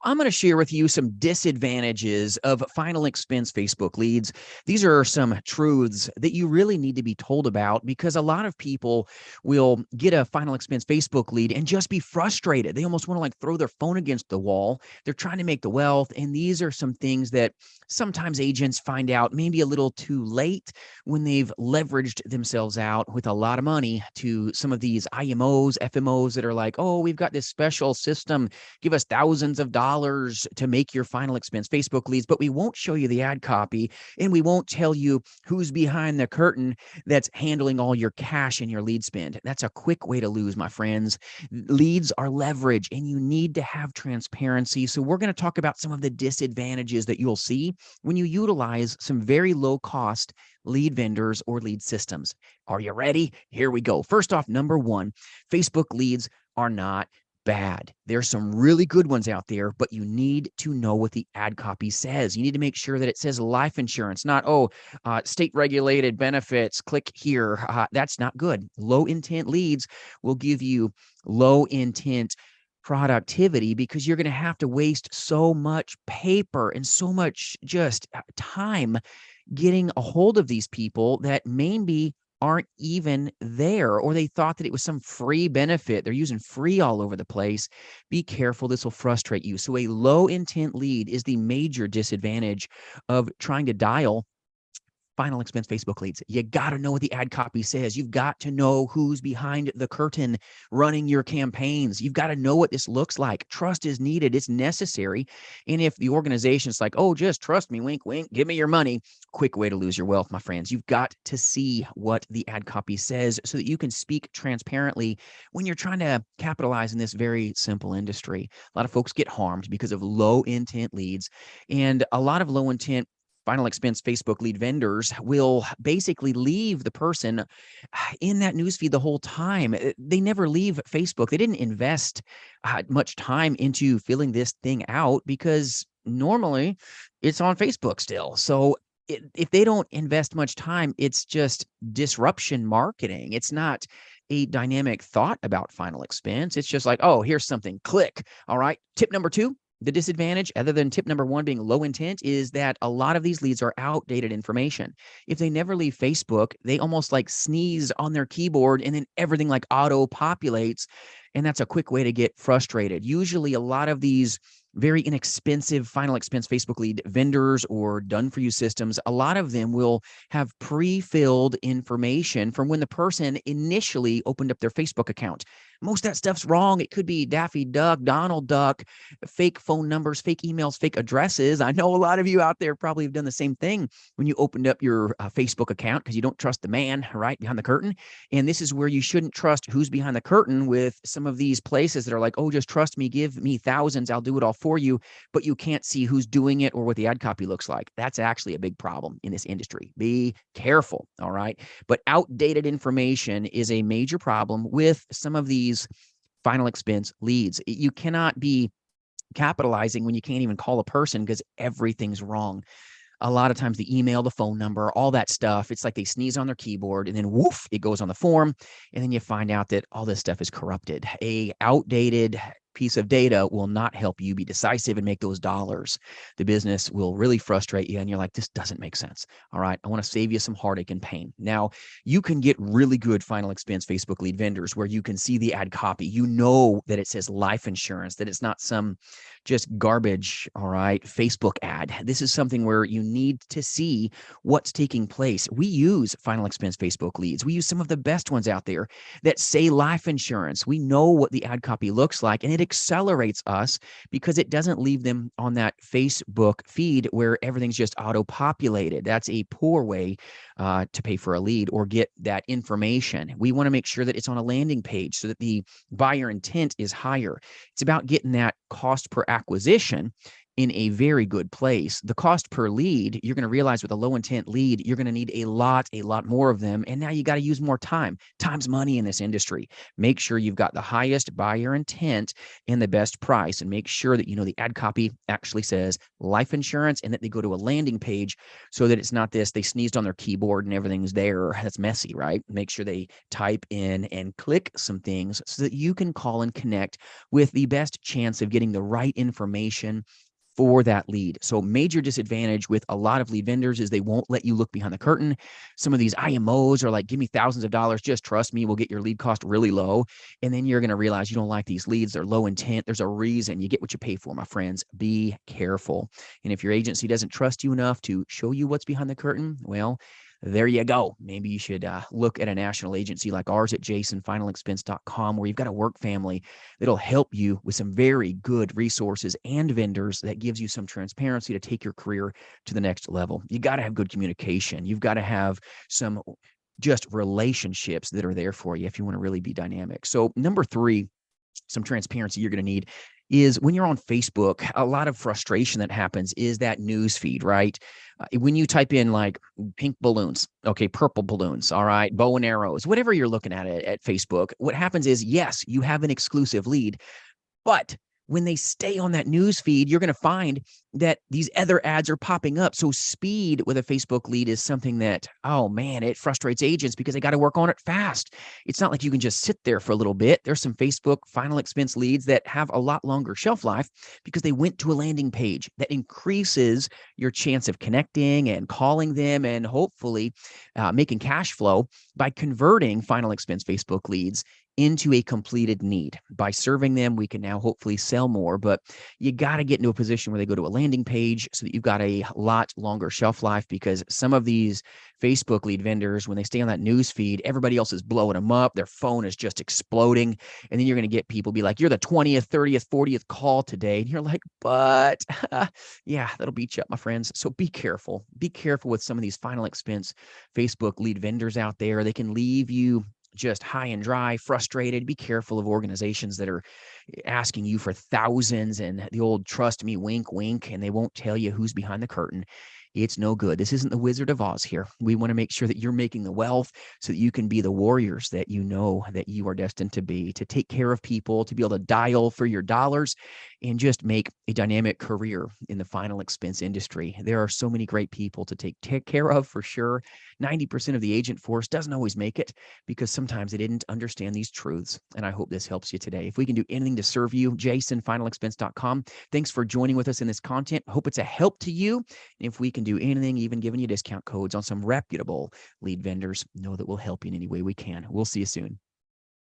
I'm going to share with you some disadvantages of final expense Facebook leads. These are some truths that you really need to be told about because a lot of people will get a final expense Facebook lead and just be frustrated. They almost want to like throw their phone against the wall. They're trying to make the wealth. And these are some things that sometimes agents find out maybe a little too late when they've leveraged themselves out with a lot of money to some of these IMOs, FMOs that are like, oh, we've got this special system. Give us thousands of dollars to make your final expense Facebook leads, but we won't show you the ad copy and we won't tell you who's behind the curtain that's handling all your cash and your lead spend. That's a quick way to lose, my friends. Leads are leverage and you need to have transparency. So we're going to talk about some of the disadvantages that you'll see when you utilize some very low cost lead vendors or lead systems. Are you ready? Here we go. First off, number one, Facebook leads are not bad. There's some really good ones out there, but you need to know what the ad copy says. You need to make sure that it says life insurance, not, state regulated benefits, click here. That's not good. Low intent leads will give you low intent productivity because you're going to have to waste so much paper and so much just time getting a hold of these people that maybe aren't even there, or they thought that it was some free benefit. They're using free all over the place. Be careful. This will frustrate you. So a low intent lead is the major disadvantage of trying to dial final expense Facebook leads. You got to know what the ad copy says. You've got to know who's behind the curtain running your campaigns. You've got to know what this looks like. Trust is needed. It's necessary. And if the organization's like, oh, just trust me, wink, wink, give me your money, quick way to lose your wealth, my friends. You've got to see what the ad copy says so that you can speak transparently when you're trying to capitalize in this very simple industry. A lot of folks get harmed because of low intent leads, and a lot of low intent final expense Facebook lead vendors will basically leave the person in that newsfeed the whole time. They never leave Facebook. They didn't invest much time into filling this thing out because normally it's on Facebook still. So if they don't invest much time, it's just disruption marketing. It's not a dynamic thought about final expense. It's just like, oh, here's something, click. All right. Tip number two. The disadvantage, other than tip number one being low intent, is that a lot of these leads are outdated information. If they never leave Facebook, they almost like sneeze on their keyboard and then everything like auto populates. And that's a quick way to get frustrated. Usually a lot of these very inexpensive final expense Facebook lead vendors or done for you systems, a lot of them will have pre-filled information from when the person initially opened up their Facebook account. Most of that stuff's wrong. It could be Daffy Duck, Donald Duck, fake phone numbers, fake emails, fake addresses. I know a lot of you out there probably have done the same thing when you opened up your Facebook account because you don't trust the man right behind the curtain. And this is where you shouldn't trust who's behind the curtain with some of these places that are like, oh, just trust me, give me thousands, I'll do it all for you, but you can't see who's doing it or what the ad copy looks like. That's actually a big problem in this industry. Be careful, all right? But outdated information is a major problem with some of these final expense leads. You cannot be capitalizing when you can't even call a person because everything's wrong. A lot of times the email, the phone number, all that stuff, it's like they sneeze on their keyboard and then woof, it goes on the form. And then you find out that all this stuff is corrupted. A outdated piece of data will not help you be decisive and make those dollars. The business will really frustrate you and you're like, this doesn't make sense. All right, I want to save you some heartache and pain. Now, you can get really good final expense Facebook lead vendors where you can see the ad copy. You know that it says life insurance, that it's not some just garbage, all right, Facebook ad. This is something where you need to see what's taking place. We use final expense Facebook leads. We use some of the best ones out there that say life insurance. We know what the ad copy looks like, and it accelerates us because it doesn't leave them on that Facebook feed where everything's just auto-populated. That's a poor way to pay for a lead or get that information. We want to make sure that it's on a landing page so that the buyer intent is higher. It's about getting that cost per acquisition in a very good place. The cost per lead, you're going to realize with a low intent lead, you're going to need a lot more of them. And now you got to use more time. Time's money in this industry. Make sure you've got the highest buyer intent and the best price, and make sure that the ad copy actually says life insurance, and that they go to a landing page so that it's not this, they sneezed on their keyboard and everything's there. That's messy, right? Make sure they type in and click some things so that you can call and connect with the best chance of getting the right information for that lead. So major disadvantage with a lot of lead vendors is they won't let you look behind the curtain. Some of these IMOs are like, give me thousands of dollars, just trust me, we'll get your lead cost really low. And then you're going to realize you don't like these leads. They're low intent. There's a reason. You get what you pay for, my friends. Be careful. And if your agency doesn't trust you enough to show you what's behind the curtain, well, there you go. Maybe you should look at a national agency like ours at jasonfinalexpense.com, where you've got a work family that'll help you with some very good resources and vendors that gives you some transparency to take your career to the next level. You got to have good communication. You've got to have some just relationships that are there for you if you want to really be dynamic. So number 3, some transparency you're going to need is when you're on Facebook, a lot of frustration that happens is that news feed, right? When you type in like pink balloons, okay, purple balloons, all right, bow and arrows, whatever you're looking at Facebook, what happens is, yes, you have an exclusive lead, but when they stay on that news feed, you're going to find that these other ads are popping up. So speed with a Facebook lead is something that, oh man, it frustrates agents because they got to work on it fast. It's not like you can just sit there for a little bit. There's some Facebook final expense leads that have a lot longer shelf life because they went to a landing page that increases your chance of connecting and calling them and hopefully making cash flow by converting final expense Facebook leads into a completed need. By serving them, we can now hopefully sell more, but you got to get into a position where they go to a landing page so that you've got a lot longer shelf life, because some of these Facebook lead vendors, when they stay on that news feed, everybody else is blowing them up. Their phone is just exploding. And then you're going to get people be like, you're the 20th, 30th, 40th call today. And you're like, but yeah, that'll beat you up, my friends. So be careful. Be careful with some of these final expense Facebook lead vendors out there. They can leave you just high and dry, frustrated. Be careful of organizations that are asking you for thousands and the old trust me, wink, wink, and they won't tell you who's behind the curtain. It's no good. This isn't the Wizard of Oz here. We want to make sure that you're making the wealth so that you can be the warriors that you know that you are destined to be, to take care of people, to be able to dial for your dollars and just make a dynamic career in the final expense industry. There are so many great people to take care of for sure. 90% of the agent force doesn't always make it because sometimes they didn't understand these truths. And I hope this helps you today. If we can do anything to serve you, jasonfinalexpense.com. Thanks for joining with us in this content. Hope it's a help to you. And if we can do anything, even giving you discount codes on some reputable lead vendors, know that we'll help you in any way we can. We'll see you soon.